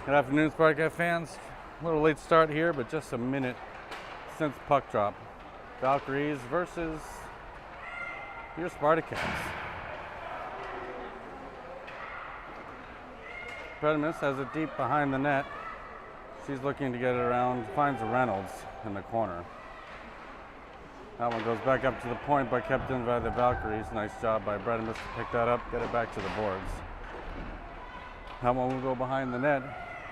Good afternoon, Spartacats fans. A little late start here, but just a minute since puck drop. Valkyries versus your Spartacats. Redimus has it deep behind the net. She's looking to get it around, finds Reynolds in the corner. That one goes back up to the point, but kept in by the Valkyries. Nice job by Redimus to pick that up, get it back to the boards. That one will go behind the net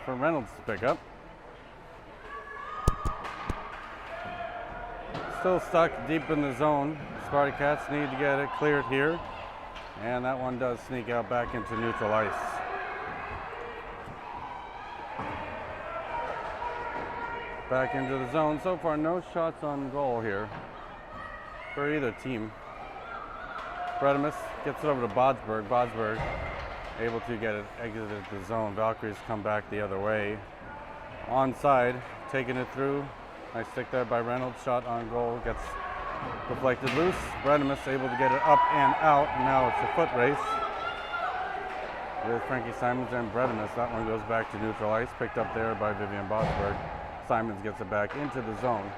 for Reynolds to pick up. Still stuck deep in the zone. Spartacats need to get it cleared here. And that one does sneak out back into neutral ice. Back into the zone. So far, no shots on goal here for either team. Redimus gets it over to Bodsberg. Bodsberg able to get it exited the zone. Valkyries come back the other way. Onside, taking it through. Nice stick there by Reynolds. Shot on goal, gets deflected loose. Redimus able to get it up and out. And now it's a foot race with Frankie Simons and Redimus. That one goes back to neutral ice, picked up there by Vivian Bodsberg. Simons gets it back into the zone.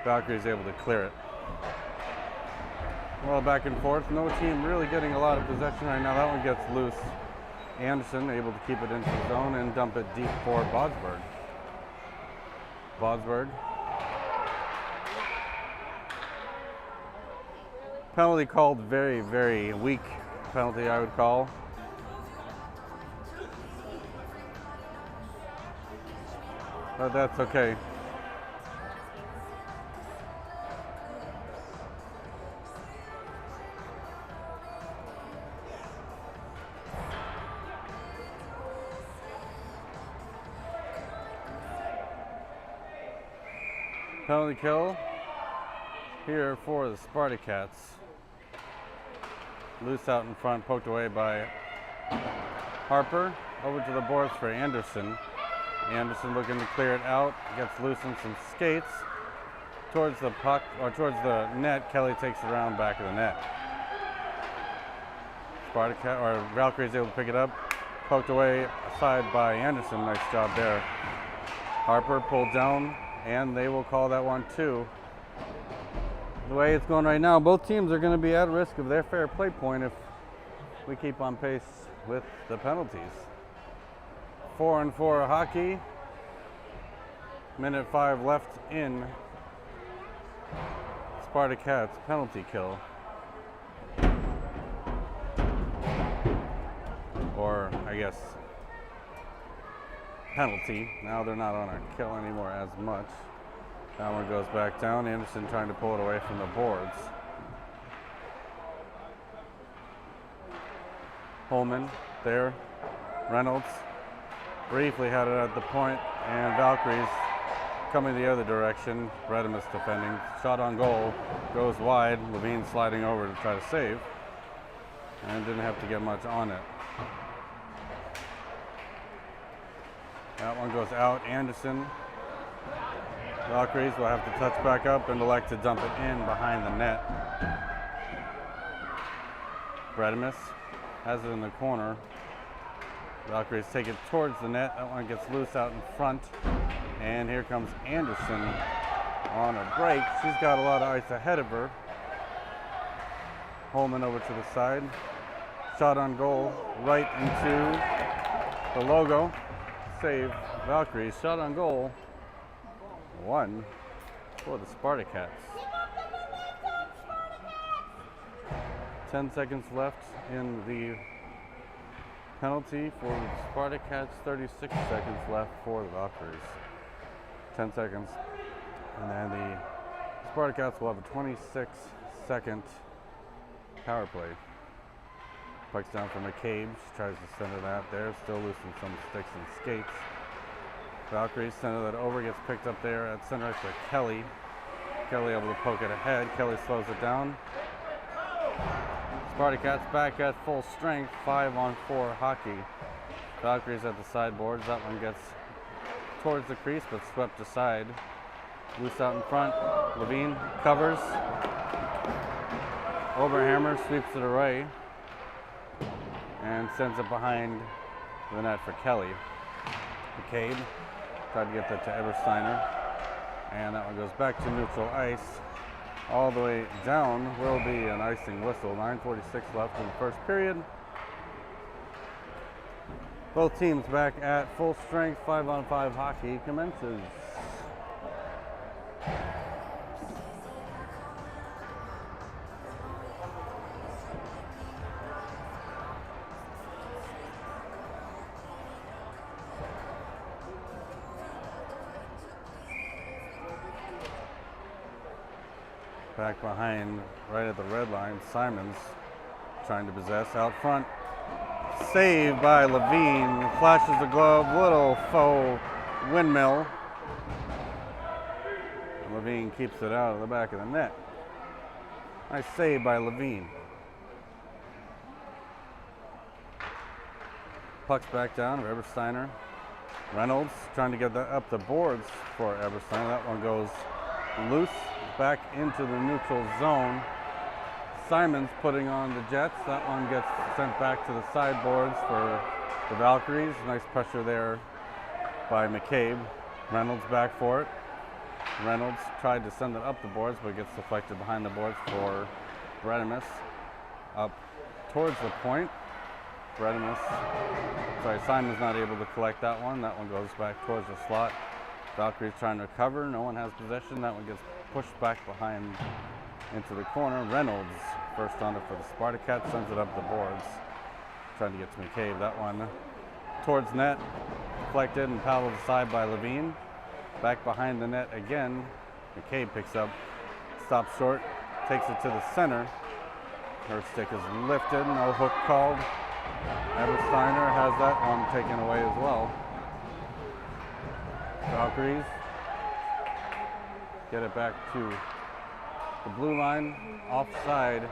Valkyries able to clear it. Well, back and forth. No team really getting a lot of possession right now. That one gets loose. Anderson able to keep it into the zone and dump it deep for Bodsberg. Bodsberg. Penalty called very, very weak penalty, I would call. But that's okay. Penalty kill here for the Spartacats. Loose out in front, poked away by Harper. Over to the boards for Anderson. Anderson looking to clear it out, gets loose in some skates towards the puck, or towards the net. Kelly takes it around back of the net. Spartacat, or Valkyries able to pick it up, poked away aside by Anderson. Nice job there. Harper pulled down, and they will call that one too. The way it's going right now, both teams are going to be at risk of their fair play point if we keep on pace with the penalties. 4-on-4 hockey. Minute 5 left in Spartacats penalty kill. Or, I guess, penalty. Now they're not on a kill anymore as much. That one goes back down. Anderson trying to pull it away from the boards. Holman there. Reynolds briefly had it at the point, and Valkyries coming the other direction. Redimus defending. Shot on goal. Goes wide. Levine sliding over to try to save. And didn't have to get much on it. That one goes out. Anderson. Valkyries will have to touch back up and elect to dump it in behind the net. Redimus has it in the corner. Valkyries take it towards the net. That one gets loose out in front. And here comes Anderson on a break. She's got a lot of ice ahead of her. Holman over to the side. Shot on goal right into the logo. Save Valkyries. Shot on goal. 1 for the Spartacats. 10 seconds left in the penalty for the Spartacats. 36 seconds left for the Valkyries. 10 seconds. And then the Spartacats will have a 26-second power play. Puck's down for McCabe. She tries to center that there. Still losing some sticks and skates. Valkyries center that over, gets picked up there at center for Kelly. Kelly able to poke it ahead. Kelly slows it down. Spartacats back at full strength, 5-on-4 hockey. Valkyries at the sideboards. That one gets towards the crease, but swept aside. Loose out in front. Levine covers. Oberhammer sweeps it away and sends it behind the net for Kelly. McCabe tried to get that to Ebersteiner, and that one goes back to neutral ice. All the way down will be an icing whistle. 9:46 left in the first period. Both teams back at full strength. 5-on-5 hockey commences. Back behind, right at the red line, Simons trying to possess out front. Saved by Levine. Flashes the glove, little faux windmill. Levine keeps it out of the back of the net. Nice save by Levine. Puck's back down to Ebersteiner. Reynolds trying to get that up the boards for Ebersteiner. That one goes loose. Back into the neutral zone. Simons putting on the Jets. That one gets sent back to the sideboards for the Valkyries. Nice pressure there by McCabe. Reynolds back for it. Reynolds tried to send it up the boards, but gets deflected behind the boards for Bredimus. Up towards the point. Simons not able to collect that one. That one goes back towards the slot. Valkyries trying to recover. No one has possession. That one gets pushed back behind into the corner. Reynolds first on it for the Spartacats, sends it up the boards. Trying to get to McCabe. That one towards net, deflected and paddled aside by Levine. Back behind the net again. McCabe picks up, stops short, takes it to the center. Her stick is lifted, no hook called. Ebersteiner has that one taken away as well. Valkyries get it back to the blue line, offside.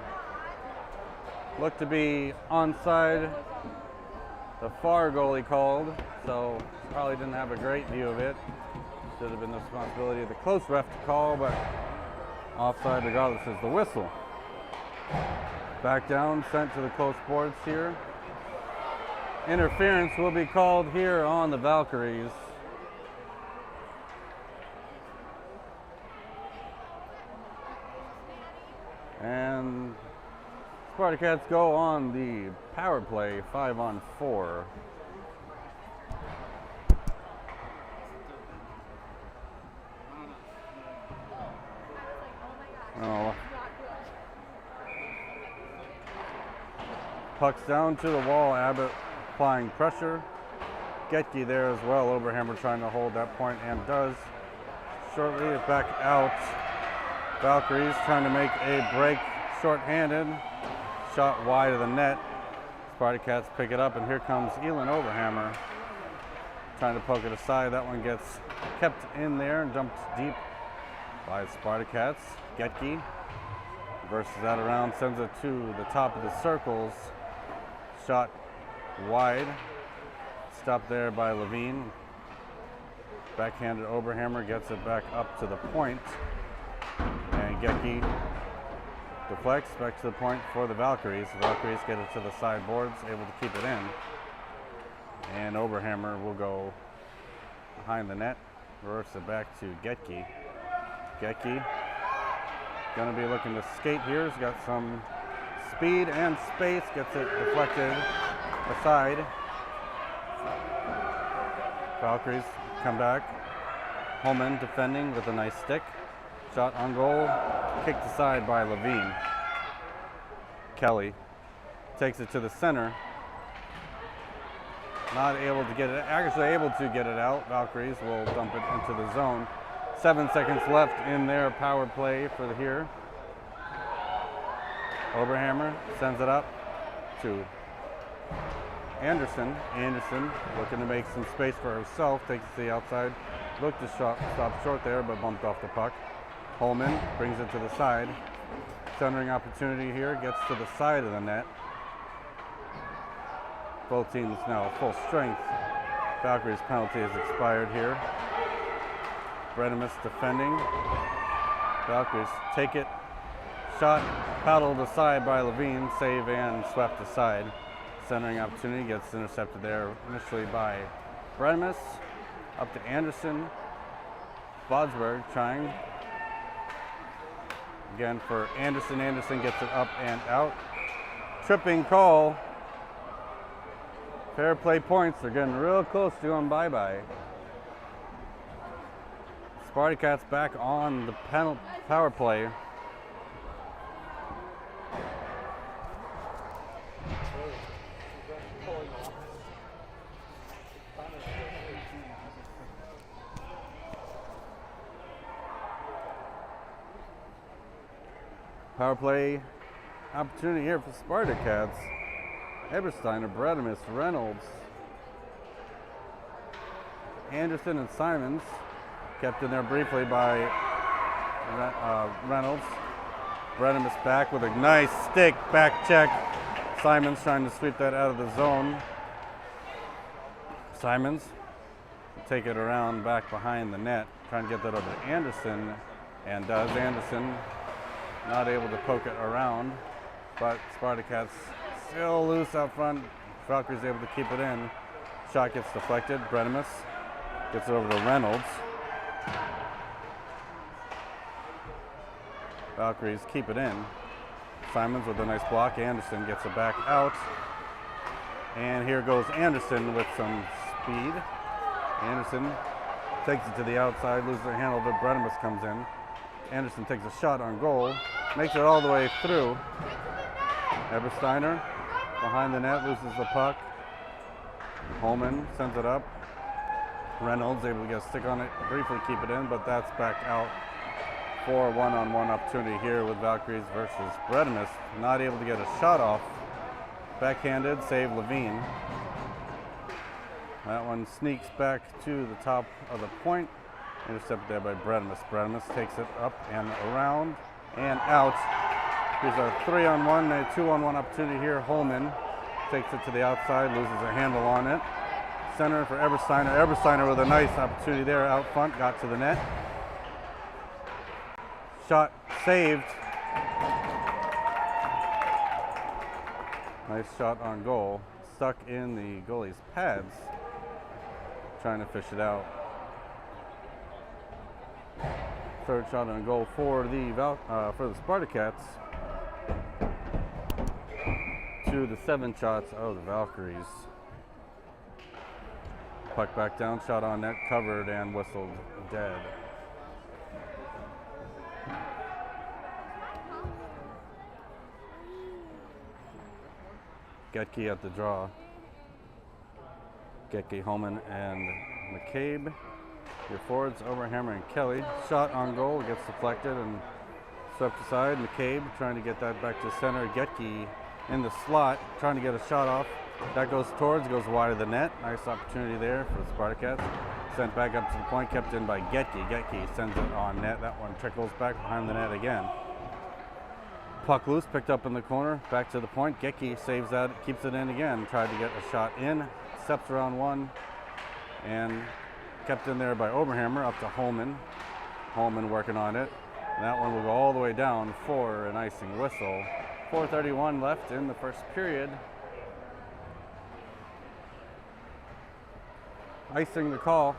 Looked to be onside. The far goalie called, so probably didn't have a great view of it. Should have been the responsibility of the close ref to call, but offside regardless is the whistle. Back down, sent to the close boards here. Interference will be called here on the Valkyries. And Spartacats go on the power play, 5-on-4. Oh. Puck's down to the wall. Abbott applying pressure. Getke there as well. Oberhammer trying to hold that point and does. Shortly back out. Valkyries trying to make a break short-handed. Shot wide of the net. Spartacats pick it up, and here comes Elin Oberhammer trying to poke it aside. That one gets kept in there and dumped deep by Spartacats. Getke versus that around, sends it to the top of the circles. Shot wide. Stopped there by Levine. Backhanded Oberhammer gets it back up to the point. And Getke deflects back to the point for the Valkyries. The Valkyries get it to the sideboards, able to keep it in. And Oberhammer will go behind the net, reverse it back to Getke. Getke gonna be looking to skate here. He's got some speed and space, gets it deflected aside. Valkyries come back. Holman defending with a nice stick. Shot on goal, kicked aside by Levine. Kelly takes it to the center. Not able to get it, actually able to get it out. Valkyries will dump it into the zone. 7 seconds left in their power play for the here. Oberhammer sends it up to Anderson. Anderson looking to make some space for herself, takes it to the outside. Looked to stop short there, but bumped off the puck. Holman brings it to the side. Centering opportunity here, gets to the side of the net. Both teams now full strength. Valkyries penalty has expired here. Bredimus defending. Valkyries take it. Shot paddled aside by Levine. Save and swept aside. Centering opportunity gets intercepted there initially by Bredimus. Up to Anderson. Bodsberg trying. Again for Anderson. Anderson gets it up and out. Tripping call. Fair play points. They're getting real close to going bye-bye. Spartacats back on the power play. Power play opportunity here for Spartacats. Ebersteiner, Bredimus, Reynolds, Anderson, and Simons. Kept in there briefly by Reynolds. Bredimus back with a nice stick back check. Simons trying to sweep that out of the zone. Simons take it around back behind the net, trying to get that over to Anderson, and does. Anderson not able to poke it around, but Spartacats still loose out front. Valkyries able to keep it in. Shot gets deflected. Bredimus gets it over to Reynolds. Valkyries keep it in. Simons with a nice block. Anderson gets it back out. And here goes Anderson with some speed. Anderson takes it to the outside, loses the handle, but Bredimus comes in. Anderson takes a shot on goal, makes it all the way through. Ebersteiner behind the net, loses the puck. Holman sends it up. Reynolds able to get a stick on it, briefly keep it in, but that's back out for a one-on-one opportunity here with Valkyries versus Bredimus. Not able to get a shot off. Backhanded, save Levine. That one sneaks back to the top of the point. Intercepted there by Bredimus. Bredimus takes it up and around and out. Here's a 3-on-1, a 2-on-1 opportunity here. Holman takes it to the outside, loses a handle on it. Center for Ebersteiner. Ebersteiner with a nice opportunity there out front, got to the net. Shot saved. Nice shot on goal. Stuck in the goalie's pads. Trying to fish it out. Third shot on goal for the Spartacats. To the 7 shots of the Valkyries. Puck back down, shot on net, covered and whistled dead. Getke at the draw. Getke, Holman, and McCabe. Your forwards, Overhammer and Kelly. Shot on goal, gets deflected and swept aside. McCabe trying to get that back to center. Getke in the slot, trying to get a shot off. That goes wide of the net. Nice opportunity there for the Spartacats. Sent back up to the point, kept in by Getke. Getke sends it on net. That one trickles back behind the net again. Puck loose, picked up in the corner, back to the point. Getke saves that, keeps it in again. Tried to get a shot in, steps around one, and kept in there by Oberhammer up to Holman. Holman working on it. And that one will go all the way down for an icing whistle. 4:31 left in the first period. Icing the call.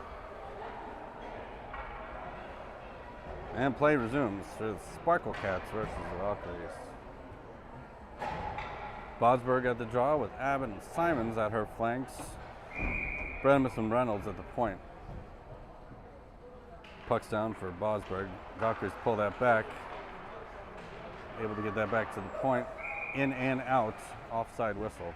And play resumes for the Spartacats versus the Valkyries. Bodsberg at the draw with Abbott and Simons at her flanks. Bredimus and Reynolds at the point. Puck's down for Bodsberg. Valkyries pull that back. Able to get that back to the point. In and out. Offside whistle.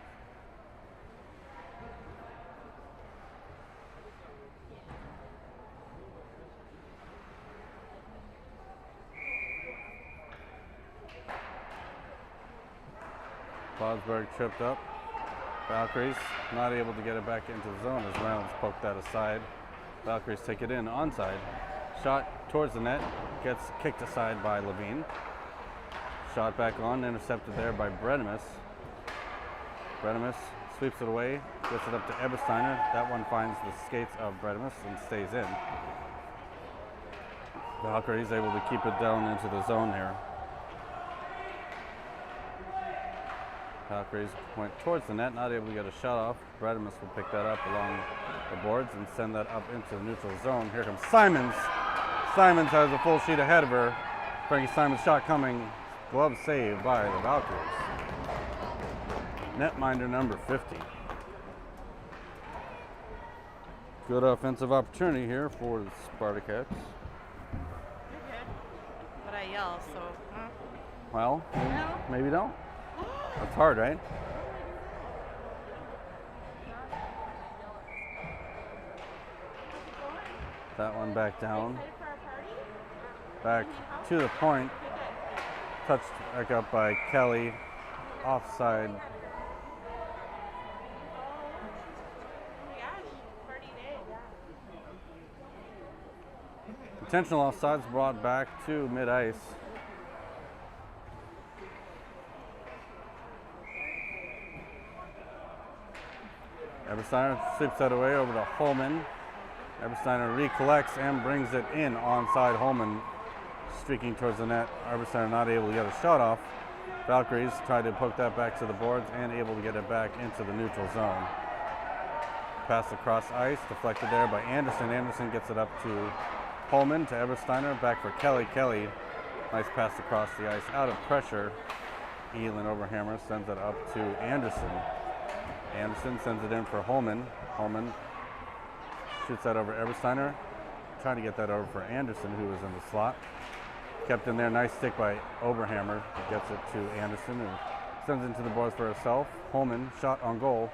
Bodsberg tripped up. Valkyries not able to get it back into the zone as Reynolds poked that aside. Valkyries take it in onside. Shot towards the net, gets kicked aside by Levine. Shot back on, intercepted there by Bredimus. Bredimus sweeps it away, gets it up to Ebersteiner. That one finds the skates of Bredimus and stays in. Valkyries able to keep it down into the zone here. Valkyries went towards the net, not able to get a shot off. Bredimus will pick that up along the boards and send that up into the neutral zone. Here comes Simons. Simons has a full sheet ahead of her. Frankie Simons' shot coming. Glove saved by the Valkyries. Netminder number 50. Good offensive opportunity here for the Spartacats. You're good. But I yell, so. Well, No. maybe don't. That's hard, right? That one back down. Back to the point. Touched back up by Kelly. Offside. Intentional offsides brought back to mid-ice. Ebersteiner sweeps that away over to Holman. Ebersteiner recollects and brings it in onside. Holman streaking towards the net. Ebersteiner not able to get a shot off. Valkyries try to poke that back to the boards and able to get it back into the neutral zone. Pass across ice, deflected there by Anderson. Anderson gets it up to Holman, to Ebersteiner, back for Kelly. Kelly, nice pass across the ice, out of pressure. Eagan overhammer sends it up to Anderson. Anderson sends it in for Holman. Holman shoots that over Ebersteiner, trying to get that over for Anderson, who was in the slot. Kept in there, nice stick by Oberhammer. Gets it to Anderson, who sends it into the boards for herself. Holman, shot on goal.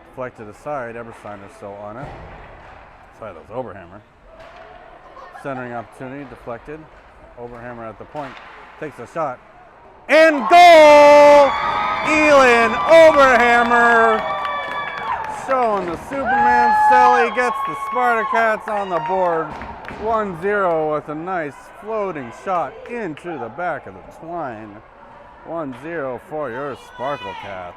Deflected aside, Ebersteiner still on it. Sorry, that was Oberhammer. Centering opportunity, deflected. Oberhammer at the point, takes a shot. And goal! Eagan Oberhammer showing the Superman Sally, gets the Spartacats on the board. 1-0 with a nice floating shot into the back of the twine. 1-0 for your Spartacats.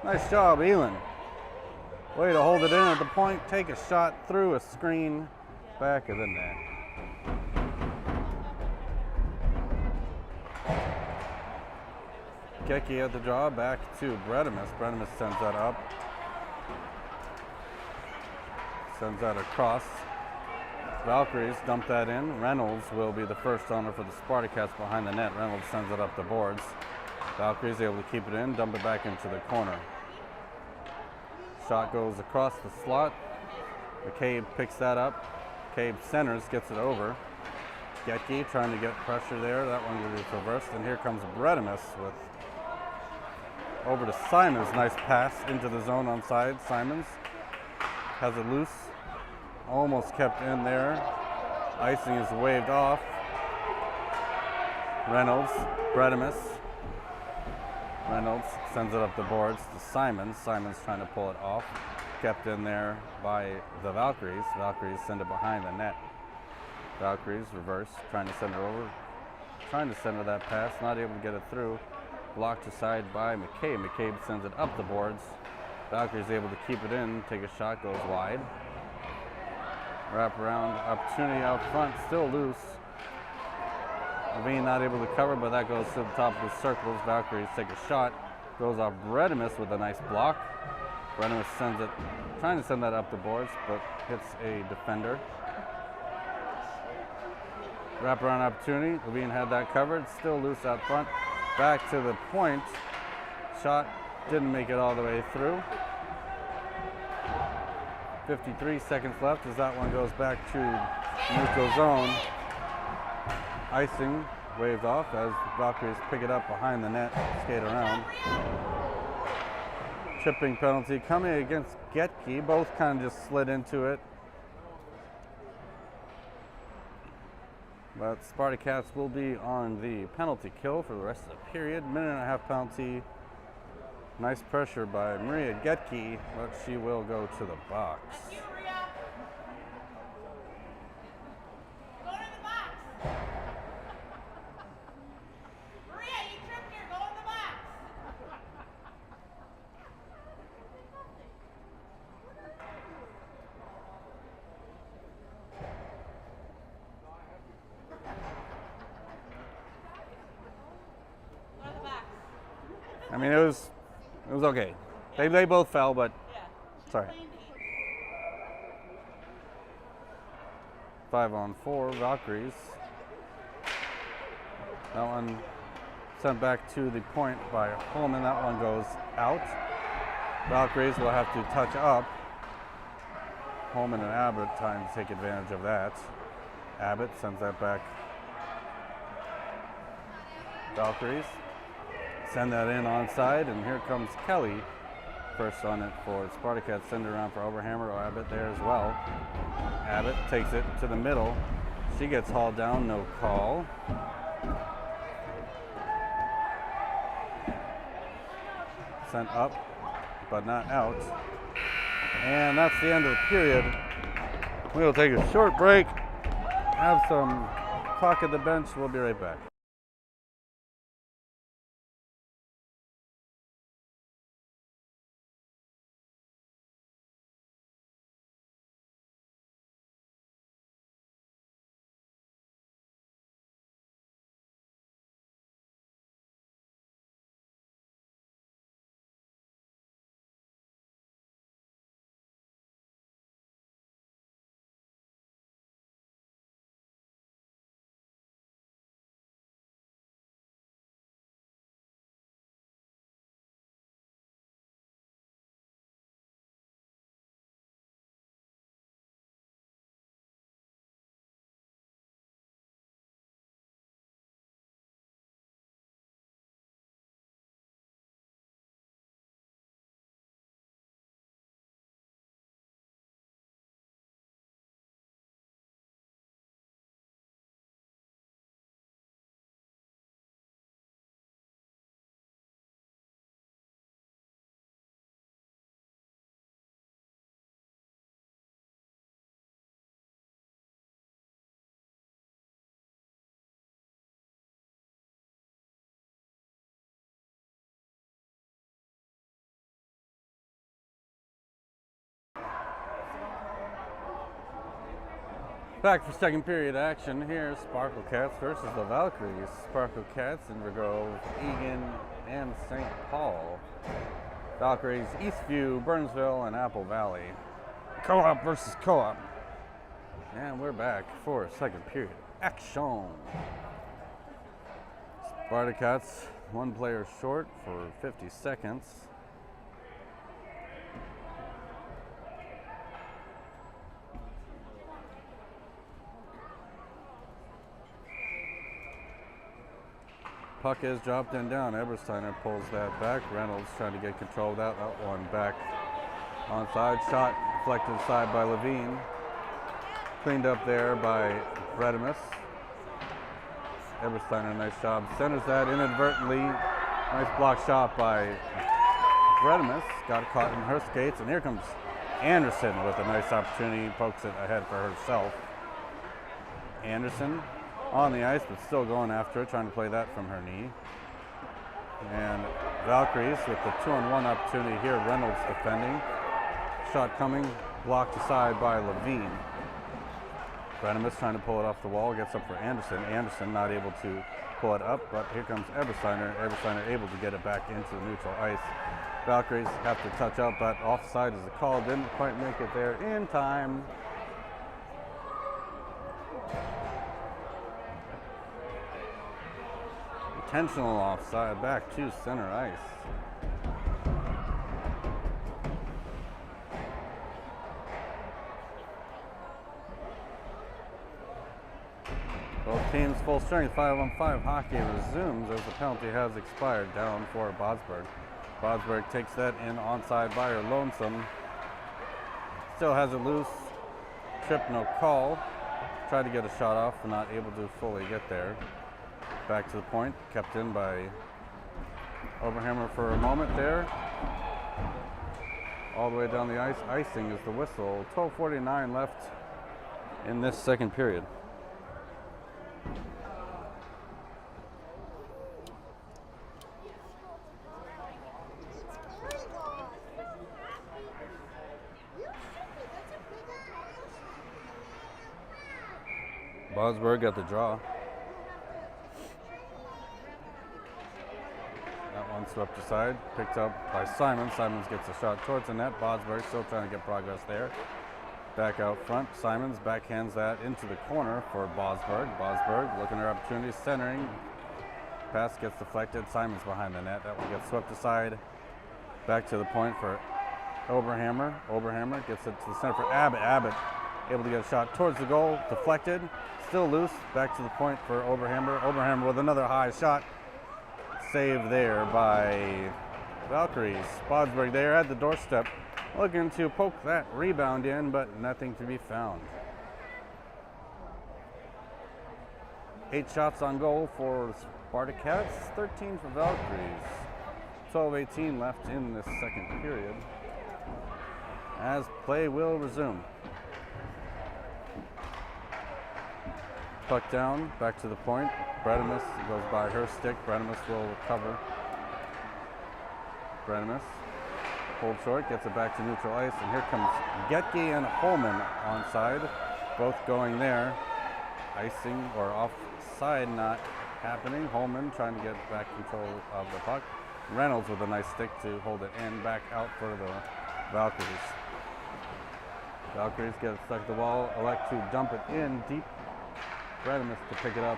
Nice job, Eagan. Way to hold it in at the point, take a shot through a screen, back of the net. Keki at the draw, back to Bredimus. Bredimus sends that up. Sends that across. Valkyries dump that in. Reynolds will be the first owner for the Spartacats behind the net. Reynolds sends it up the boards. Valkyries able to keep it in, dump it back into the corner. Shot goes across the slot. McCabe picks that up. McCabe centers, gets it over. Getke trying to get pressure there. That one is reversed. And here comes Bredimus with over to Simons. Nice pass into the zone on side. Simons has it loose. Almost kept in there. Icing is waved off. Reynolds, Bredimus. Reynolds sends it up the boards to Simons. Simons trying to pull it off. Kept in there by the Valkyries. Valkyries send it behind the net. Valkyries reverse, trying to send it over. Trying to center that pass, not able to get it through. Blocked aside by McCabe. McCabe sends it up the boards. Valkyries able to keep it in, take a shot, goes wide. Wrap around opportunity out front, still loose. Levine not able to cover, but that goes to the top of the circles. Valkyries take a shot, goes off Bredimus with a nice block. Bredimus sends it, trying to send that up the boards, but hits a defender. Wrap around opportunity, Levine had that covered, still loose out front. Back to the point, shot didn't make it all the way through. 53 seconds left as that one goes back to neutral zone. Icing waved off as Valkyries pick it up behind the net, skate around. Chipping penalty coming against Getke. Both kind of just slid into it. But Spartacats will be on the penalty kill for the rest of the period. Minute and a half penalty. Nice pressure by Maria Getke, but she will go to the box. mean, it was okay. They both fell, but sorry. 5-on-4, Valkyries. That one sent back to the point by Holman. That one goes out. Valkyries will have to touch up. Holman and Abbott trying to take advantage of that. Abbott sends that back. Valkyries send that in onside, and here comes Kelly. First on it for Spartacats. Send it around for Overhammer. Abbott there as well. Abbott takes it to the middle. She gets hauled down, no call. Sent up, but not out. And that's the end of the period. We'll take a short break, have some talk at the bench. We'll be right back. Back for second period action here. Spartacats versus the Valkyries. Spartacats in Grove, Eagan, and St. Paul. Valkyries, Eastview, Burnsville, and Apple Valley. Co-op versus co-op. And we're back for second period action. Spartacats, one player short for 50 seconds. Puck is dropped and down. Ebersteiner pulls that back. Reynolds trying to get control of that. That one back onside. Shot deflected aside by Levine. Cleaned up there by Bredimus. Ebersteiner, nice job. Centers that inadvertently. Nice block shot by Bredimus. Got caught in her skates. And here comes Anderson with a nice opportunity. Pokes it ahead for herself. Anderson on the ice, but still going after it, trying to play that from her knee. And Valkyries with the 2-on-1 opportunity here. Reynolds defending. Shot coming, blocked aside by Levine. Bredimus trying to pull it off the wall, gets up for Anderson. Anderson not able to pull it up, but here comes Ebersteiner. Ebersteiner able to get it back into the neutral ice. Valkyries have to touch up, but offside is the call. Didn't quite make it there in time. Intentional offside, back to center ice. Both teams full strength, 5-on-5 hockey resumes as the penalty has expired down for Bodsberg. Bodsberg takes that in onside by her Lonesome. Still has it loose, trip, no call. Tried to get a shot off, but not able to fully get there. Back to the point, kept in by Overhammer for a moment there. All the way down the ice. Icing is the whistle. 12:49 left in this second period. Bodsberg got the draw. swept aside, picked up by Simons. Simons gets a shot towards the net. Bodsberg still trying to get progress there. Back out front, Simons backhands that into the corner for Bodsberg. Bodsberg looking at her opportunity, centering. Pass gets deflected. Simons behind the net. That one gets swept aside. Back to the point for Oberhammer. Oberhammer gets it to the center for Abbott. Abbott able to get a shot towards the goal, deflected, still loose. Back to the point for Oberhammer. Oberhammer with another high shot. Saved there by Valkyries. Bodsberg there at the doorstep, looking to poke that rebound in, but nothing to be found. 8 shots on goal for Spartacats, 13 for Valkyries. 12:18 left in this second period, as play will resume. Puck down, back to the point. Bredimus goes by her stick. Bredimus will recover. Bredimus hold short, gets it back to neutral ice, and here comes Getke and Holman onside, both going there. Icing or offside not happening. Holman trying to get back control of the puck. Reynolds with a nice stick to hold it in, back out for the Valkyries. Valkyries get it stuck to the wall, elect to dump it in deep. Bredimus to pick it up,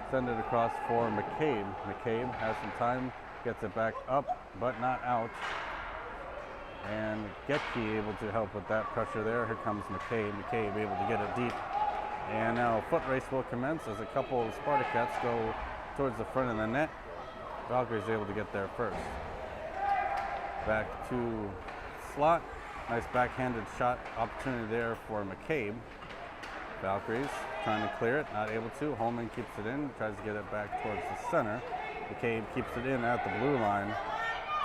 send it across for McCabe. McCabe has some time, gets it back up, but not out. And Getke able to help with that pressure there. Here comes McCabe. McCabe able to get it deep. And now a foot race will commence as a couple of Spartacats go towards the front of the net. Valkyries able to get there first. Back to slot. Nice backhanded shot opportunity there for McCabe. Valkyries trying to clear it, not able to. Holman keeps it in, tries to get it back towards the center. McCabe keeps it in at the blue line.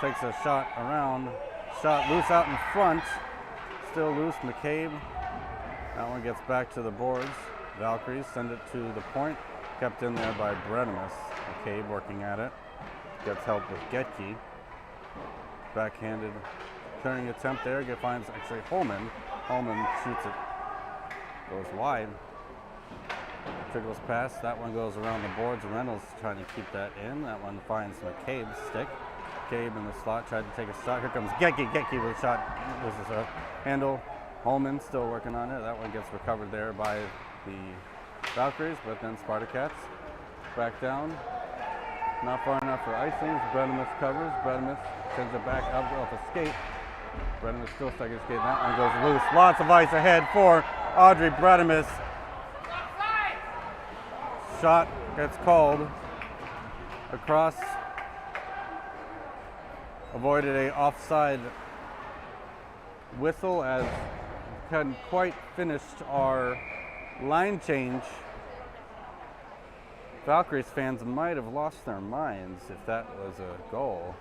Takes a shot around. Shot loose out in front. Still loose, McCabe. That one gets back to the boards. Valkyries send it to the point. Kept in there by Bredimus. McCabe working at it. Gets help with Getke. Backhanded clearing attempt there. Finds actually Holman. Holman shoots it. Goes wide. Trickles past. That one goes around the boards. Reynolds trying to keep that in. That one finds McCabe's stick. McCabe in the slot tried to take a shot. Here comes Getke. Getke with a shot. This is a handle. Holman still working on it. That one gets recovered there by the Valkyries, but then Spartacats back down. Not far enough for icing. Bredimus covers. Bredimus sends it back up off a skate. Bredimus still stuck his skate. That one goes loose. Lots of ice ahead for Audrey Bredimus. Shot gets called across. Avoided a offside whistle as hadn't quite finished our line change. Valkyries fans might have lost their minds if that was a goal.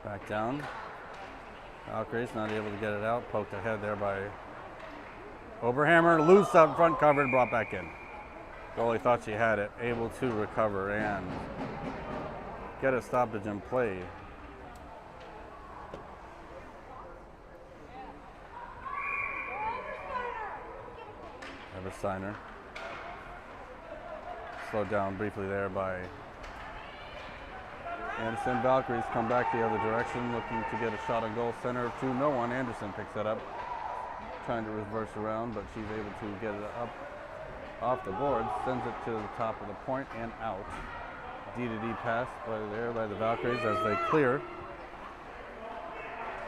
Back down. Valkyries not able to get it out. Poked ahead there by Oberhammer. Loose up front, covered, brought back in. Goalie thought she had it. Able to recover and get a stoppage in play. Eversteiner. Slowed down briefly there by Anderson. Valkyries come back the other direction, looking to get a shot on goal. Center 2-1. Anderson picks that up, trying to reverse around, but she's able to get it up off the board. Sends it to the top of the point and out. D-to-D pass by the Valkyries as they clear.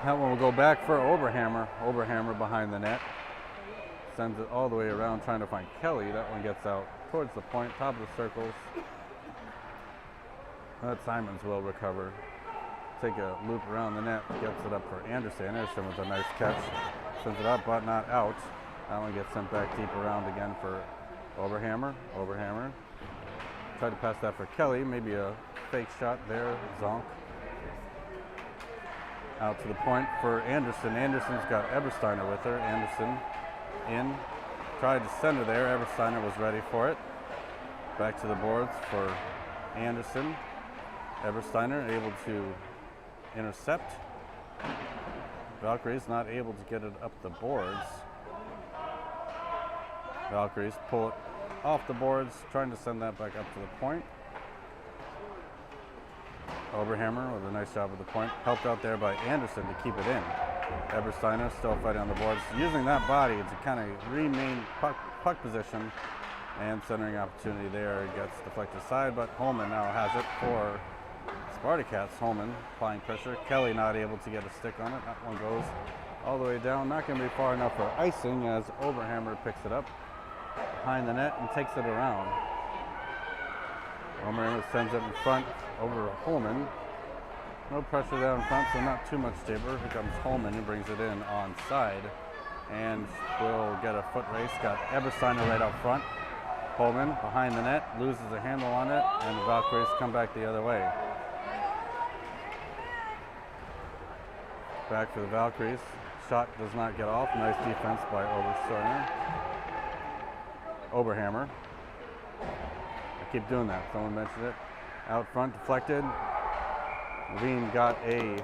That one will go back for Oberhammer. Oberhammer behind the net. Sends it all the way around, trying to find Kelly. That one gets out towards the point, top of the circles. That Simons will recover. Take a loop around the net, gets it up for Anderson. Anderson with a nice catch. Sends it up, but not out. That one gets sent back deep around again for Oberhammer. Oberhammer. Tried to pass that for Kelly. Maybe a fake shot there. Zonk. Out to the point for Anderson. Anderson's got Ebersteiner with her. Anderson in. Tried to center there. Ebersteiner was ready for it. Back to the boards for Anderson. Ebersteiner able to intercept. Valkyries not able to get it up the boards. Valkyries pull it off the boards, trying to send that back up to the point. Oberhammer with a nice job at the point, helped out there by Anderson to keep it in. Ebersteiner still fighting on the boards, using that body to kind of remain puck position, and centering opportunity there gets deflected aside, but Holman now has it for Spartacats. Holman applying pressure. Kelly not able to get a stick on it. That one goes all the way down. Not going to be far enough for icing as Oberhammer picks it up behind the net and takes it around. Oberhammer sends it in front over Holman. No pressure there in front, so not too much Tabor. Here comes Holman and brings it in on side. And will get a foot race. Got Ebersteiner right up front. Holman behind the net, loses a handle on it, and the Valkyries come back the other way. Back for the Valkyries. Shot does not get off. Nice defense by Oberhammer. I keep doing that. Someone mentioned it. Out front, deflected. Levine got a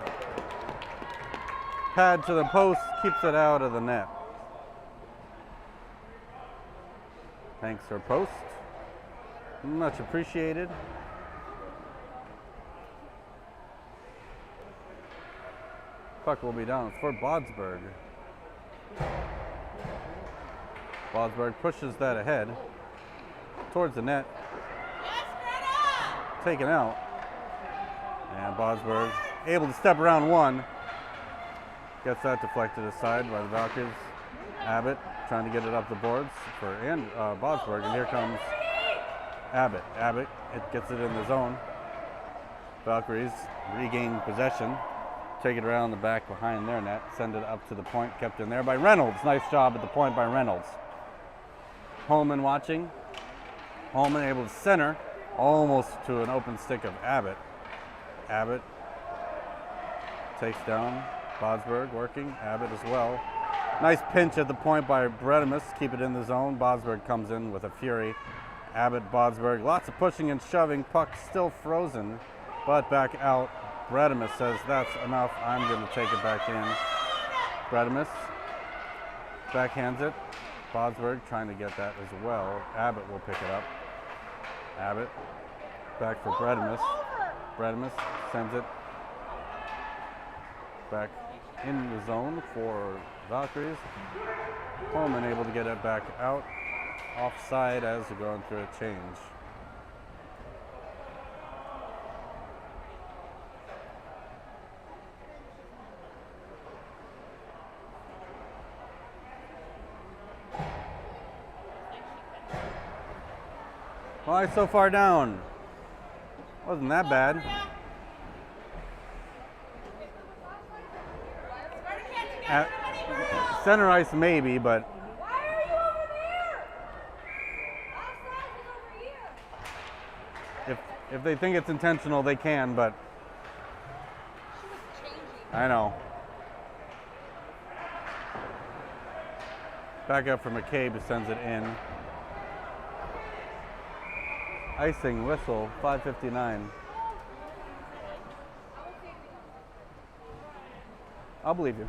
pad to the post, keeps it out of the net. Thanks for post. Much appreciated. Puck will be down for Bodsberg. Bodsberg pushes that ahead towards the net. Taken out. And Bodsberg able to step around one. Gets that deflected aside by the Valkyries. Abbott trying to get it up the boards for Bodsberg, and here comes Abbott. Abbott, it gets it in the zone. Valkyries regain possession. Take it around the back behind their net. Send it up to the point, kept in there by Reynolds. Nice job at the point by Reynolds. Holman watching. Holman able to center, almost to an open stick of Abbott. Abbott takes down Bodsberg, working. Abbott as well. Nice pinch at the point by Bredimus. Keep it in the zone. Bodsberg comes in with a fury. Abbott, Bodsberg, lots of pushing and shoving. Puck still frozen, but back out. Bredimus says, that's enough. I'm going to take it back in. Bredimus backhands it. Bodsberg trying to get that as well. Abbott will pick it up. Abbott back for Bredimus. Bredimus sends it back in the zone for Valkyries. Holman able to get it back out offside as they're going through a change. Why so far down? Wasn't that bad. At center ice maybe, but why are you over there? if they think it's intentional, they can, but I know. Back up for McCabe, who sends it in. Icing whistle, 5:59. I'll believe you.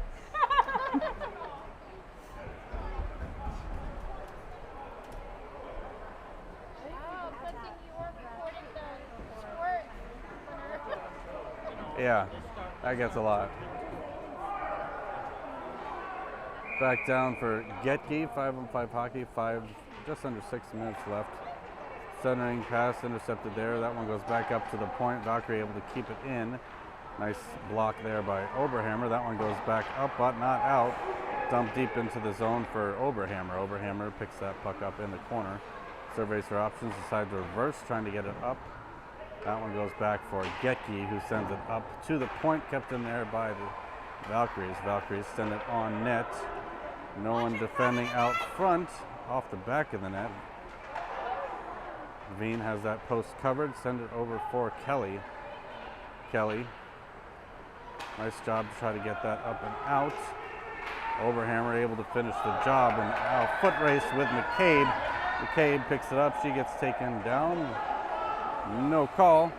Yeah, that gets a lot. Back down for Getke, 5-on-5 hockey, just under 6 minutes left. Centering pass intercepted there. That one goes back up to the point. Valkyrie able to keep it in. Nice block there by Oberhammer. That one goes back up, but not out. Dumped deep into the zone for Oberhammer. Oberhammer picks that puck up in the corner. Surveys her options, decides to reverse, trying to get it up. That one goes back for Getke, who sends it up to the point, kept in there by the Valkyries. Valkyries send it on net. No one defending out front, off the back of the net. Veen has that post covered, send it over for Kelly. Kelly, nice job to try to get that up and out. Oberhammer able to finish the job, and a foot race with McCabe. McCabe picks it up, she gets taken down. No call.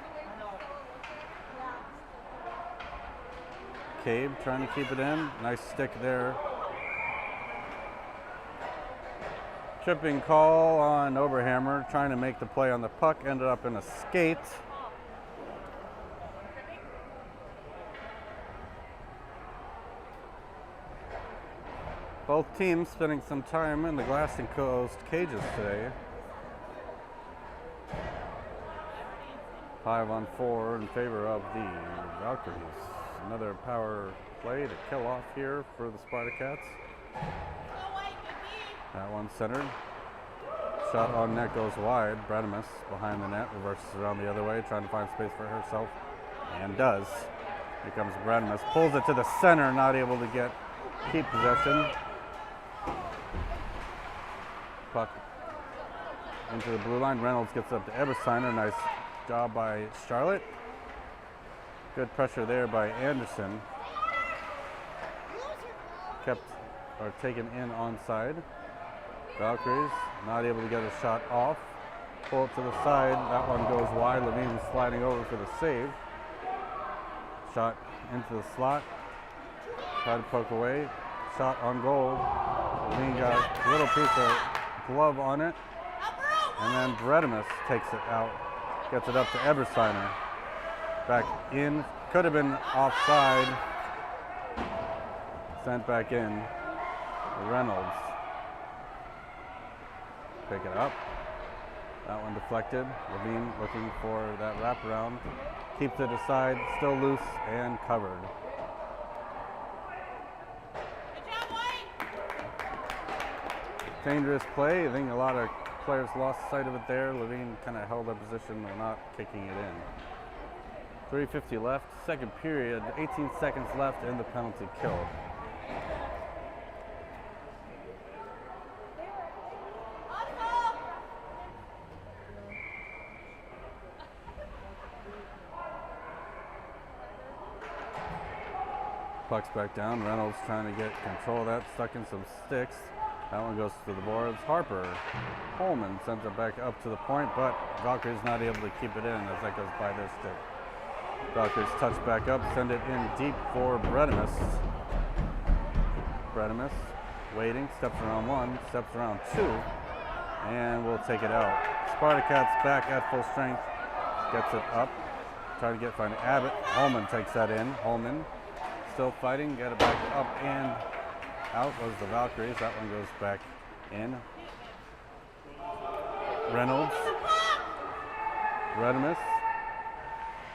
Cabe trying to keep it in. Nice stick there. Tripping call on Oberhammer, trying to make the play on the puck, ended up in a skate. Both teams spending some time in the glass enclosed cages today. 5-on-4 in favor of the Valkyries. Another power play to kill off here for the Spartacats. That one centered. Shot on net goes wide. Bredimus behind the net, reverses around the other way, trying to find space for herself, and does. Here comes Bredimus, pulls it to the center, not able to keep possession. Puck into the blue line. Reynolds gets up to Ebersteiner. Nice job by Charlotte. Good pressure there by Anderson. Taken in onside. Valkyries not able to get a shot off. Pull it to the side. That one goes wide. Levine sliding over for the save. Shot into the slot. Try to poke away. Shot on goal. Levine got a little piece of glove on it. And then Bredimus takes it out. Gets it up to Ebersteiner. Back in. Could have been offside. Sent back in. Reynolds. Pick it up. That one deflected. Levine looking for that wraparound. Keeps it aside. Still loose and covered. Dangerous play. I think a lot of players lost sight of it there. Levine kind of held their position while not kicking it in. 3:50 left, second period, 18 seconds left in the penalty kill. Puck's back down. Reynolds trying to get control of that, stuck in some sticks. That one goes to the boards. Harper. Holman sends it back up to the point, but Valkyrie's not able to keep it in as that goes by their stick. Valkyries touch back up, send it in deep for Bredimus. Bredimus waiting, steps around one, steps around two, and we'll take it out. Spartacats back at full strength, gets it up, trying to find Abbott. Holman takes that in. Holman still fighting, get it back up and out was the Valkyries. That one goes back in. Reynolds. Bredimus.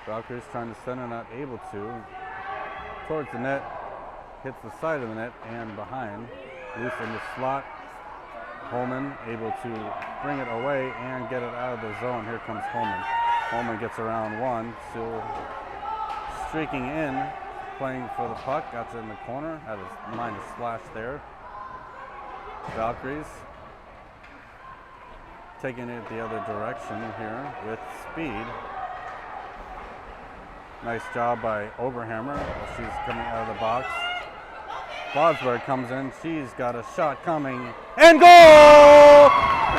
Valkyries trying to center, not able to. Towards the net, hits the side of the net and behind. Loose in the slot. Holman able to bring it away and get it out of the zone. Here comes Holman. Holman gets around one, still streaking in, playing for the puck. Got it in the corner, had his mind to slash there. Valkyries taking it the other direction here with speed. Nice job by Oberhammer as she's coming out of the box. Bodsberg comes in. She's got a shot coming. And goal!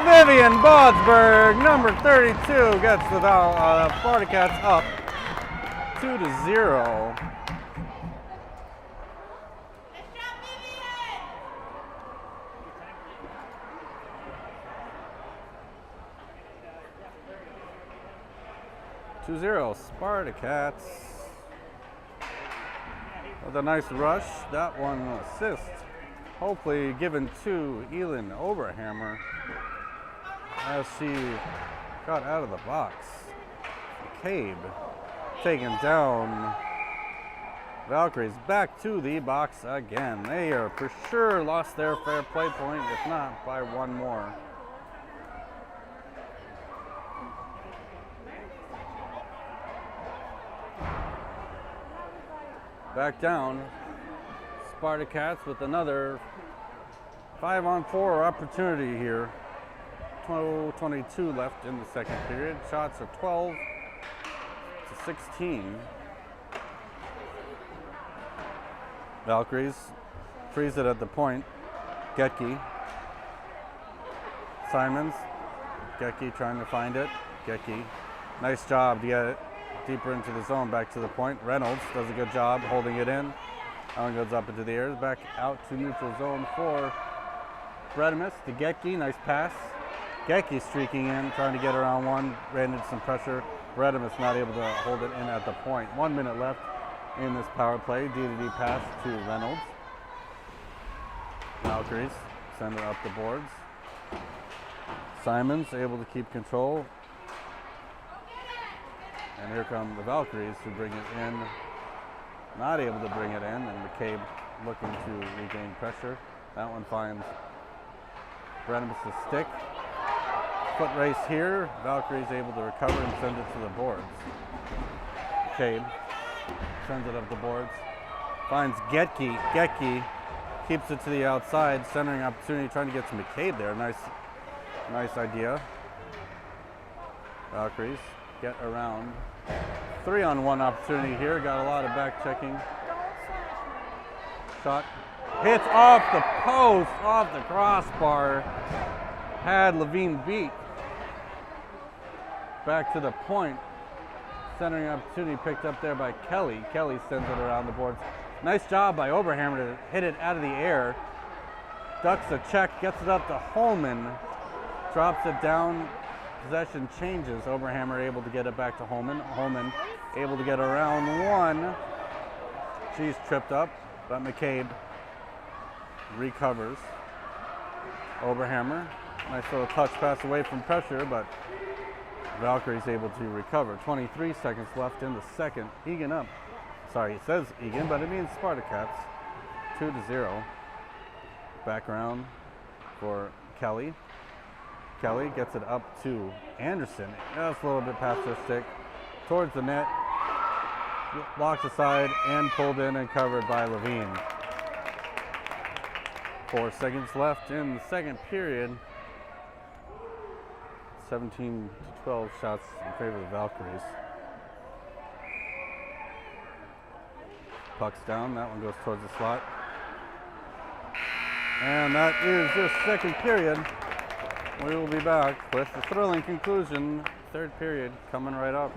Vivian Bodsberg, number 32, gets the Spartacats up 2-0. Spartacats with a nice rush. That one assist, hopefully given to Elin Oberhammer as she got out of the box. Cabe taken down. Valkyries back to the box again. They are for sure lost their fair play point, if not by one more. Back down, Spartacats with another 5-on-4 opportunity here. 12:22 left in the second period. Shots are 12-16. Valkyries freeze it at the point. Getke. Simons. Getke trying to find it. Getke. Nice job to get it deeper into the zone, back to the point. Reynolds does a good job holding it in. That one goes up into the air. Back out to neutral zone for Bredimus to Getke. Nice pass. Getke streaking in, trying to get around one. Ran into some pressure. Bredimus not able to hold it in at the point. 1 minute left in this power play. D-to-D pass to Reynolds. Valkyries send it up the boards. Simons able to keep control. And here come the Valkyries who bring it in. Not able to bring it in, and McCabe looking to regain pressure. That one finds Bredimus' stick. Foot race here. Valkyries able to recover and send it to the boards. McCabe sends it up the boards. Finds Getke. Getke keeps it to the outside. Centering opportunity, trying to get to McCabe there. Nice idea. Valkyries get around. 3-on-1 opportunity here. Got a lot of back checking. Shot hits off the post, off the crossbar. Had Levine beat. Back to the point. Centering opportunity picked up there by Kelly. Kelly sends it around the boards. Nice job by Oberhammer to hit it out of the air. Ducks a check, gets it up to Holman. Drops it down. Possession changes. Oberhammer able to get it back to Holman. Holman able to get around one. She's tripped up, but McCabe recovers. Oberhammer. Nice little touch pass away from pressure, but Valkyrie's able to recover. 23 seconds left in the second. Eagan up. Sorry, it says Eagan, but it means Spartacats. 2-0. Back around for Kelly. Kelly gets it up to Anderson. Just a little bit past her stick. Towards the net. Blocked aside and pulled in and covered by Levine. 4 seconds left in the second period. 17-12 shots in favor of the Valkyries. Puck's down. That one goes towards the slot. And that is your second period. We will be back with the thrilling conclusion. Third period coming right up.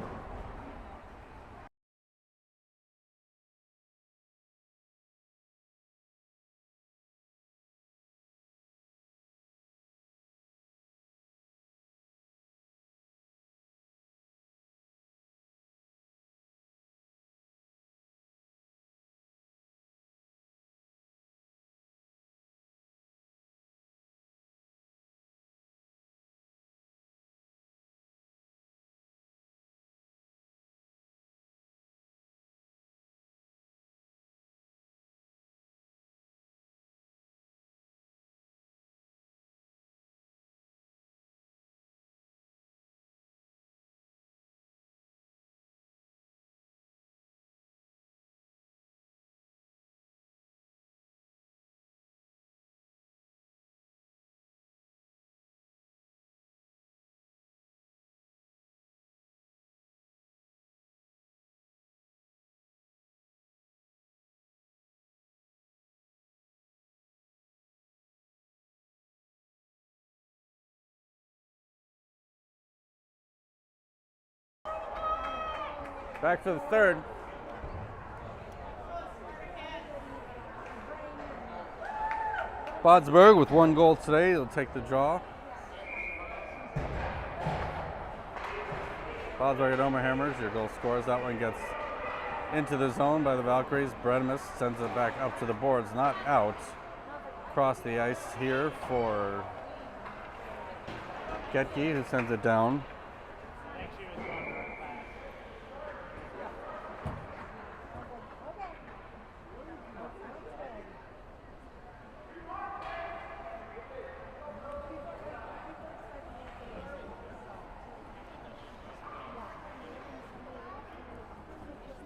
Back to the third. Bodsberg with 1 goal today. He'll take the draw. Bodsberg at Oberhammer's, your goal scores. That one gets into the zone by the Valkyries. Bredimus sends it back up to the boards, not out. Across the ice here for Getke, who sends it down.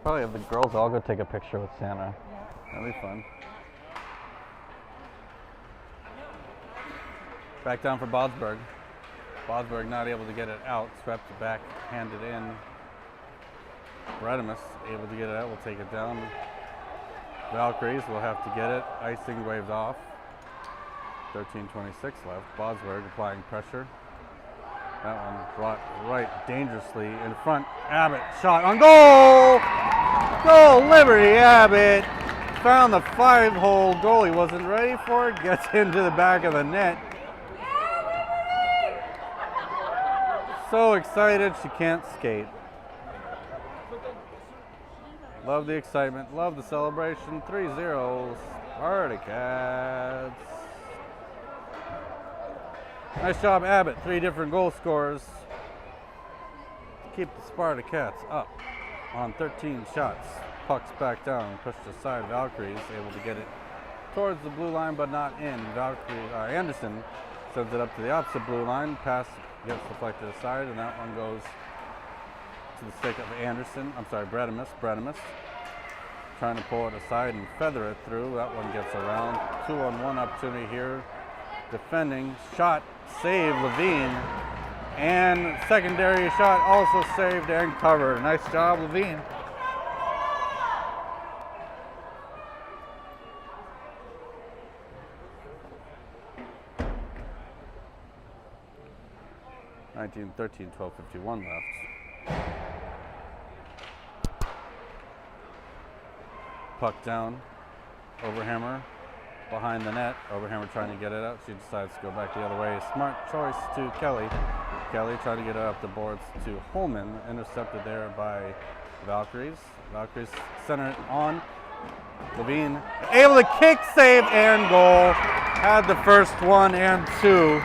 Probably have the girls all go take a picture with Santa. That'll be fun. Back down for Bodsberg. Bodsberg not able to get it out. Swept it back, handed in. Bredimus able to get it out. We'll take it down. Valkyries will have to get it. Icing waved off. 13:26 left. Bodsberg applying pressure. That one brought right dangerously in front. Abbott shot on goal! Goal, Liberty Abbott. found the 5-hole goal. He wasn't ready for it. Gets into the back of the net. So excited she can't skate. Love the excitement. Love the celebration. 3-0 Spartacats. Nice job, Abbott. 3 different goal scorers. Keep the Spartacats up on 13 shots. Pucks back down, pushed aside. Valkyries able to get it towards the blue line, but not in. Anderson sends it up to the opposite blue line. Pass gets deflected aside, and that one goes to the stick of Anderson. I'm sorry, Bredimus. Trying to pull it aside and feather it through. That one gets around. 2-on-1 opportunity here. Defending. Shot. Save. Levine. And secondary shot also saved and covered. Nice job, Levine. (19-13, 12:51 left). Puck down. Overhammer behind the net. Overhammer trying to get it out. She decides to go back the other way. Smart choice to Kelly. Kelly trying to get it up the boards to Holman. Intercepted there by Valkyries. Valkyries center it on. Levine able to kick, save, and goal. Had the first 1 and 2.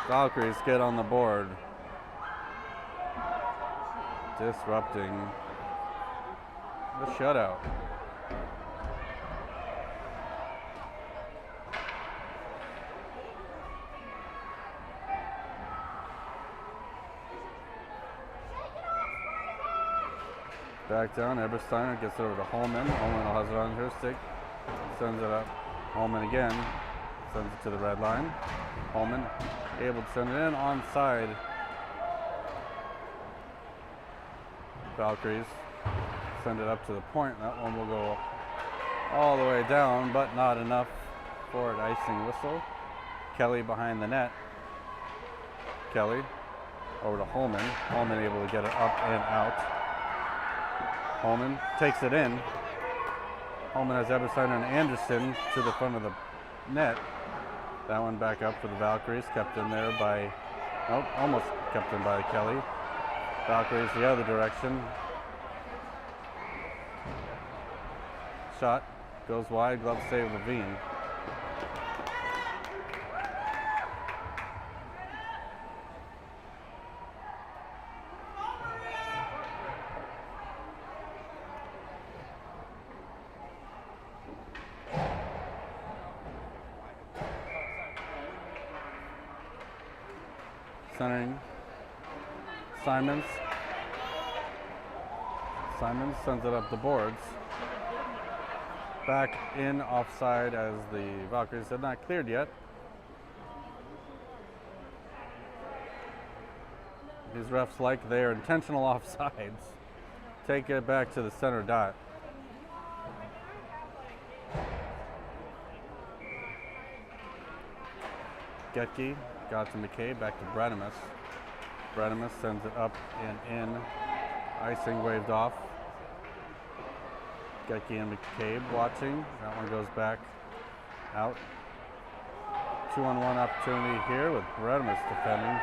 Valkyries get on the board. Disrupting the shutout. Back down, Ebersteiner gets it over to Holman. Holman has it on her stick. Sends it up. Holman again. Sends it to the red line. Holman able to send it in onside. Valkyries send it up to the point. That one will go all the way down, but not enough for an icing whistle. Kelly behind the net. Kelly over to Holman. Holman able to get it up and out. Holman takes it in. Holman has Ebersteiner and Anderson to the front of the net. That one back up for the Valkyries, kept in there by, nope, almost kept in by Kelly. Valkyries the other direction. Shot goes wide, glove save Levine. Centering Simons. Simons sends it up the boards. Back in offside as the Valkyries had not cleared yet. These refs like their intentional offsides. Take it back to the center dot. Getke got to McCabe, back to Bredimus. Bredimus sends it up and in. Icing waved off. Getke and McCabe watching. That one goes back out. 2-on-1 opportunity here with Bredimus defending.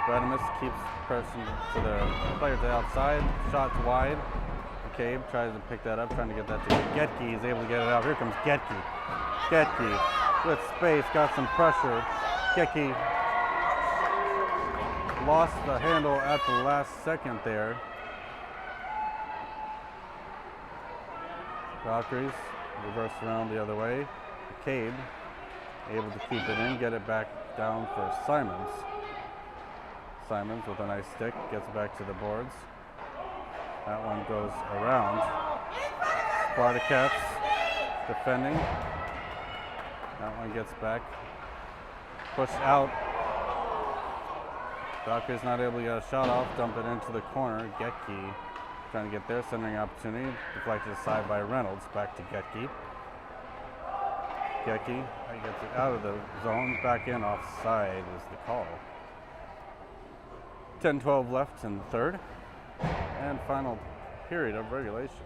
Bredimus keeps pressing to the player to the outside. Shots wide. McCabe tries to pick that up, trying to get that to Getke. He's able to get it out. Here comes Getke. Getke with space, got some pressure. Getke lost the handle at the last second there. Valkyries reverse around the other way. McCabe able to keep it in, get it back down for Simons. Simons with a nice stick, gets back to the boards. That one goes around. Spartacats defending. That one gets back. Pushed out. Valkyrie's not able to get a shot off, dump it into the corner. Getke trying to get their centering opportunity. Deflected aside by Reynolds, back to Getke. Getke gets it out of the zone, back in offside is the call. 10-12 left in the third and final period of regulation.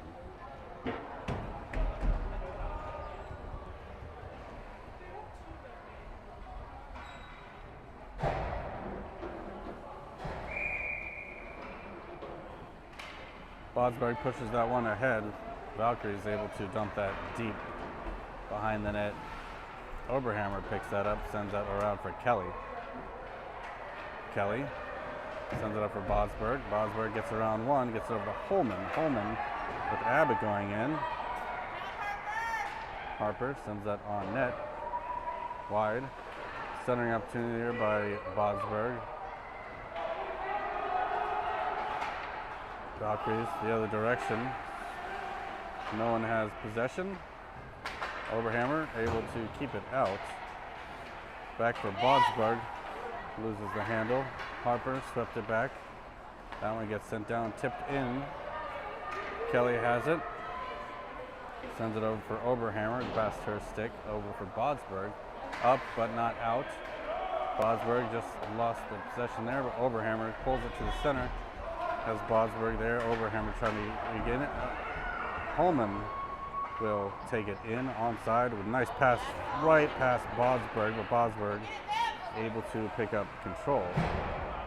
Bodsberg pushes that one ahead. Valkyrie is able to dump that deep behind the net. Oberhammer picks that up, sends that around for Kelly. Kelly sends it up for Bodsberg. Bodsberg gets around one, gets it over to Holman. Holman with Abbott going in. Harper sends that on net. Wide. Centering opportunity here by Bodsberg. Valkyries the other direction. No one has possession. Oberhammer able to keep it out. Back for Bodsberg. Loses the handle. Harper swept it back. That one gets sent down, tipped in. Kelly has it. Sends it over for Oberhammer, past her stick, over for Bodsberg. Up but not out. Bodsberg just lost the possession there, but Oberhammer pulls it to the center. Has Bodsberg there. Oberhammer trying to regain it. Holman will take it in onside with a nice pass right past Bodsberg, but Bodsberg able to pick up control.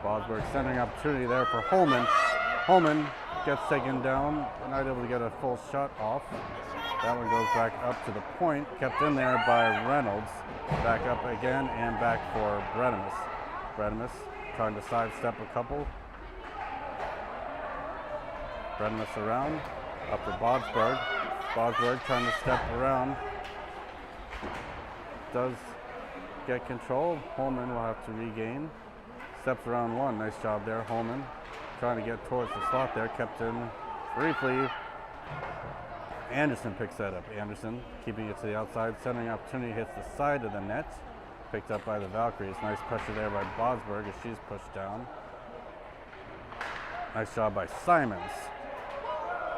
Bodsberg centering opportunity there for Holman. Holman gets taken down, not able to get a full shot off. That one goes back up to the point, kept in there by Reynolds. Back up again and back for Bredimus. Bredimus trying to sidestep a couple. Bredimus around, up for Bodsberg. Bodsberg trying to step around. Does get control. Holman will have to regain. Steps around one. Nice job there, Holman. Trying to get towards the slot there. Kept in briefly. Anderson picks that up. Anderson keeping it to the outside. Centering opportunity hits the side of the net. Picked up by the Valkyries. Nice pressure there by Bodsberg as she's pushed down. Nice job by Simons.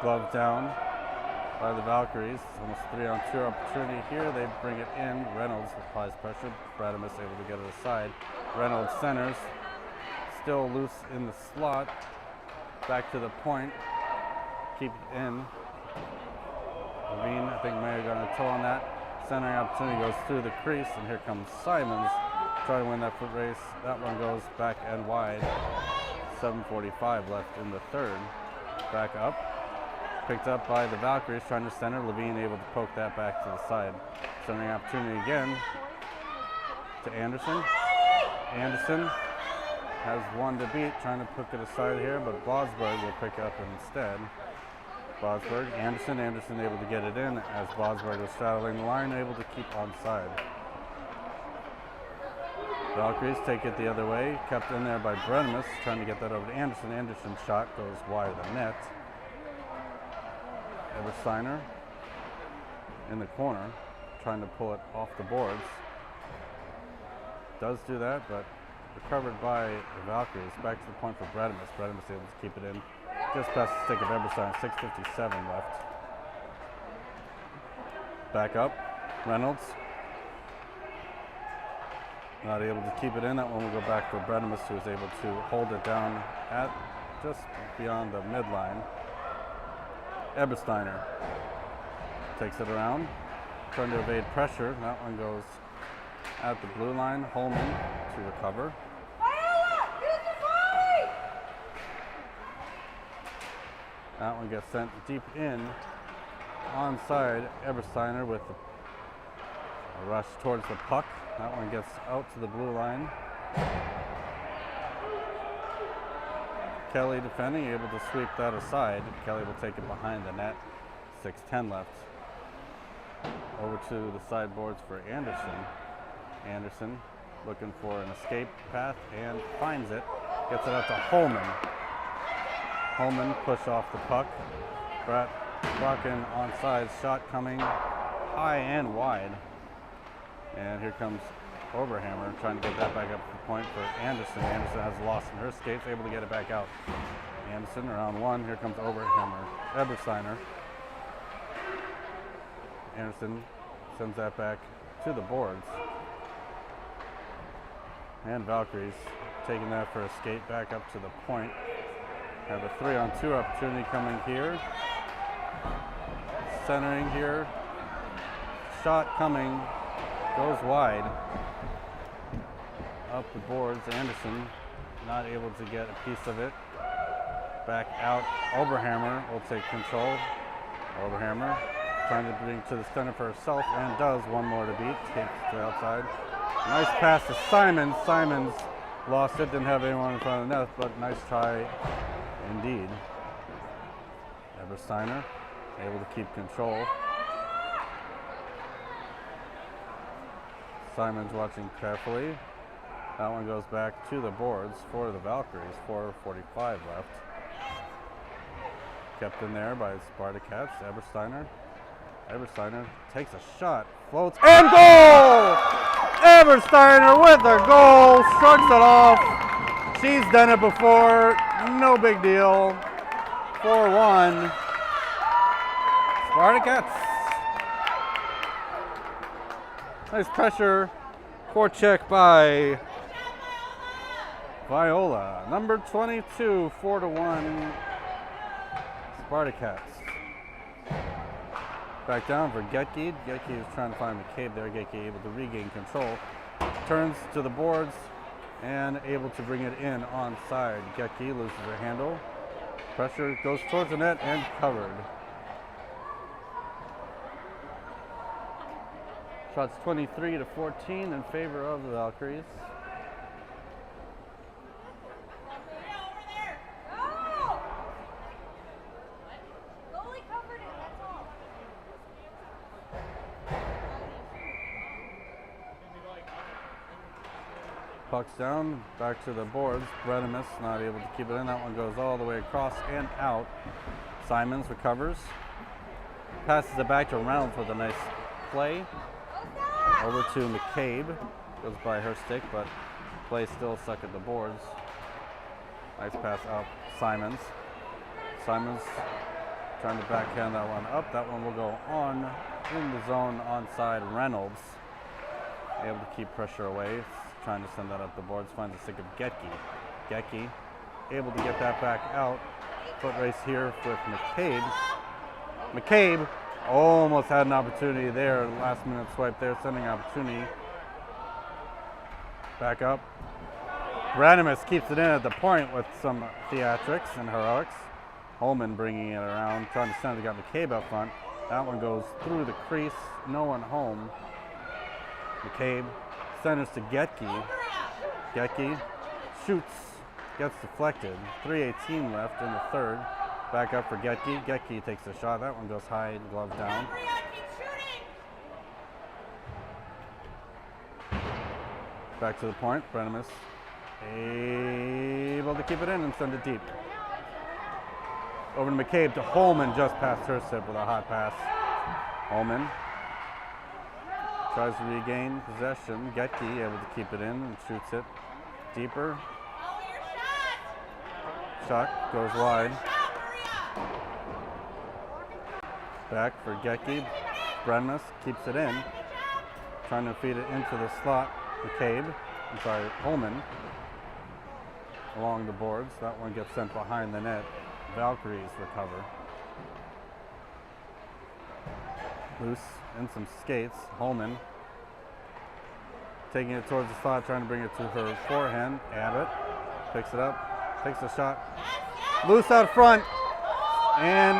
Glove down by the Valkyries. Almost 3-on-2 opportunity here. They bring it in. Reynolds applies pressure. Bradimus able to get it aside. Reynolds centers. Still loose in the slot. Back to the point. Keep it in. Levine, I think, may have gotten a toe on that. Centering opportunity goes through the crease, and here comes Simons. Trying to win that foot race. That one goes back and wide. 7:45 left in the third. Back up. Picked up by the Valkyries, trying to center. Levine able to poke that back to the side. Centering opportunity again to Anderson. Anderson has one to beat, trying to put it aside here, but Bodsberg will pick up instead. Bodsberg, Anderson able to get it in as Bodsberg was straddling the line, able to keep onside. Valkyries take it the other way, kept in there by Bredimus, trying to get that over to Anderson. Anderson's shot goes wide of the net. Ebersteiner in the corner, trying to pull it off the boards. Does do that, but recovered by the Valkyries. Back to the point for Bredimus. Bredimus able to keep it in. Just past the stick of Eberstein, 6:57 left. Back up, Reynolds. Not able to keep it in. That one will go back for Bredimus, who is able to hold it down at just beyond the midline. Ebersteiner takes it around, trying to evade pressure. That one goes at the blue line. Holman to recover. That one gets sent deep in. Onside, Ebersteiner with a rush towards the puck. That one gets out to the blue line. Kelly defending, able to sweep that aside. Kelly will take it behind the net. 6:10 left. Over to the sideboards for Anderson. Anderson looking for an escape path and finds it. Gets it out to Holman. Holman push off the puck. Brett Brocken onside, shot coming high and wide. And here comes Oberhammer trying to get that back up to the point for Anderson. Anderson has lost in her skates, able to get it back out. Anderson around one. Here comes Oberhammer. Ebersteiner. Anderson sends that back to the boards. And Valkyries taking that for a skate back up to the point. Have a 3-on-2 opportunity coming here. Centering here. Shot coming. Goes wide. Up the boards. Anderson not able to get a piece of it. Back out. Oberhammer will take control. Oberhammer trying to bring to the center for herself and does. One more to beat. Takes to the outside. Nice pass to Simons. Simons lost it. Didn't have anyone in front of the net, but nice try indeed. Ebersteiner able to keep control. Simons watching carefully. That one goes back to the boards for the Valkyries. 4:45 left. Kept in there by Spartacats. Ebersteiner takes a shot, floats, and goal! Ebersteiner with a goal, shrugs it off. She's done it before, no big deal. 4-1. Spartacats. Nice pressure, forecheck by Viola. Number 22, 4-1. Spartacats. Back down for Getke. Getke is trying to find McCabe there. Getke able to regain control. Turns to the boards and able to bring it in onside. Getke loses her handle. Pressure goes towards the net and covered. Shots 23-14 in favor of the Valkyries. Puck's down, back to the boards. Bredimus not able to keep it in. That one goes all the way across and out. Simons recovers. Passes it back to Reynolds with a nice play. Over to McCabe. Goes by her stick, but play still stuck at the boards. Nice pass out. Simons. Simons trying to backhand that one up. That one will go on in the zone onside. Reynolds able to keep pressure away. Trying to send that up the boards, finds the stick of Getke. Getke able to get that back out. Foot race here with McCabe. McCabe almost had an opportunity there. Last minute swipe there, sending opportunity. Back up. Bradimus keeps it in at the point with some theatrics and heroics. Holman bringing it around, trying to send it. Got McCabe up front. That one goes through the crease. No one home. McCabe centers to Getke. Getke shoots, gets deflected. 3:18 left in the third. Back up for Getke. Getke takes a shot. That one goes high, glove down. Back to the point. Brenimus able to keep it in and send it deep. Over to McCabe to Holman, just past her sip with a hot pass. Holman tries to regain possession. Getke able to keep it in and shoots it deeper. Shot goes wide. Back for Getke. Brenimus keeps it in. Trying to feed it into the slot. Holman along the boards. That one gets sent behind the net. Valkyries recover. Loose in some skates. Holman taking it towards the slot, trying to bring it to her forehand. Abbott picks it up, takes a shot. Loose out front, and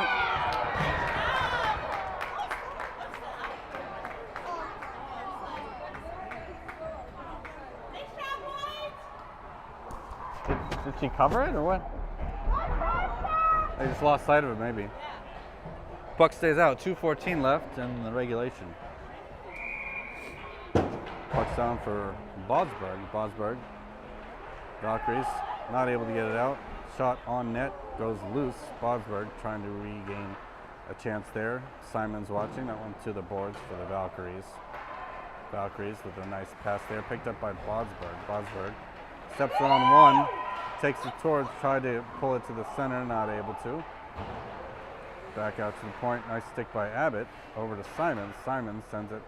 did she cover it or what? They just lost sight of it maybe. Puck stays out, 2:14 left in the regulation. Puck's down for Bosberg. Valkyries not able to get it out. Shot on net, goes loose. Bosberg trying to regain a chance there. Simons watching, that one to the boards for the Valkyries. Valkyries with a nice pass there, picked up by Bosberg. Bosberg steps around one, takes it towards, tried to pull it to the center, not able to. Back out to the point, nice stick by Abbott, over to Simons. Simons sends it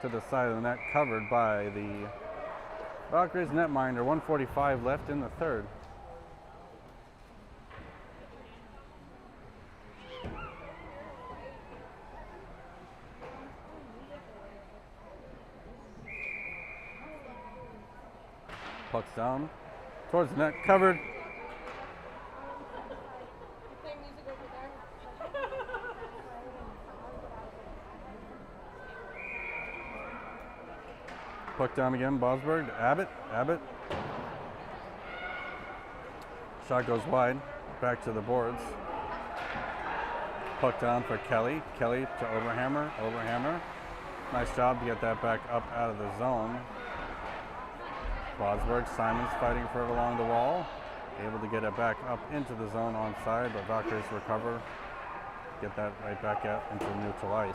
to the side of the net, covered by the Valkyries netminder, 1:45 left in the third. Puck's down towards the net, covered. Puck down again, Bosberg, Abbott. Shot goes wide, back to the boards. Puck down for Kelly. Kelly to Overhammer. Nice job to get that back up out of the zone. Bosberg, Simons fighting for it along the wall. Able to get it back up into the zone onside, but Valkyries recover. Get that right back out into neutral ice.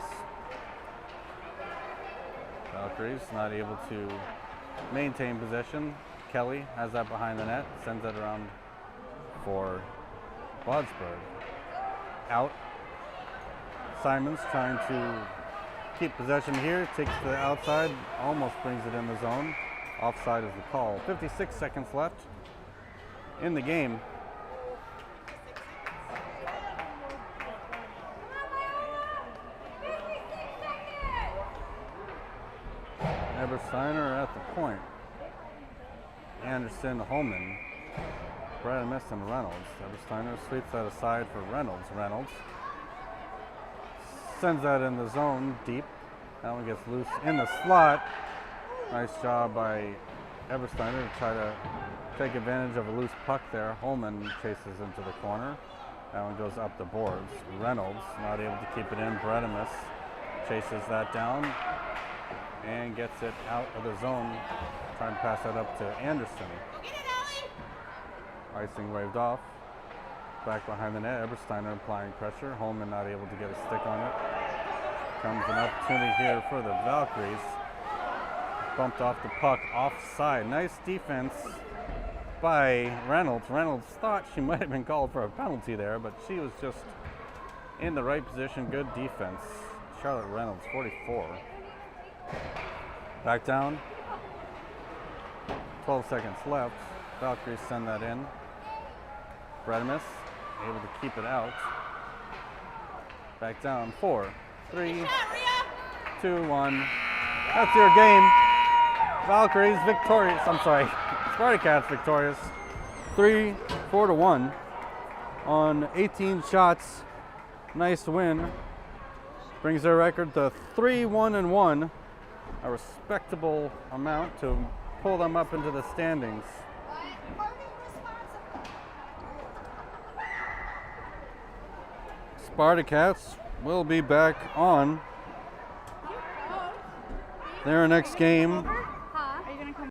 Valkyries not able to maintain possession. Kelly has that behind the net, sends it around for Bosberg. Out. Simons trying to keep possession here, takes the outside, almost brings it in the zone. Offside is the call. 56 seconds left in the game. Ebersteiner at the point. Anderson, Holman, Bradimus, and Reynolds. Ebersteiner sweeps that aside for Reynolds. Reynolds sends that in the zone deep. That one gets loose in the slot. Nice job by Ebersteiner to try to take advantage of a loose puck there. Holman chases into the corner. That one goes up the boards. Reynolds not able to keep it in. Bradimus chases that down and gets it out of the zone. Trying to pass that up to Anderson. Icing waved off. Back behind the net, Ebersteiner applying pressure. Holman not able to get a stick on it. Comes an opportunity here for the Valkyries. Bumped off the puck offside. Nice defense by Reynolds. Reynolds thought she might have been called for a penalty there, but she was just in the right position. Good defense. Charlotte Reynolds, 44. Back down. 12 seconds left. Valkyries send that in. Bradimus able to keep it out. Back down. 4, 3, 2, 1. That's your game. Valkyries victorious. I'm sorry. Spartacats victorious. 4-1 on 18 shots. Nice win. Brings their record to 3-1-1. A respectable amount to pull them up into the standings. Spartacats will be back on their next game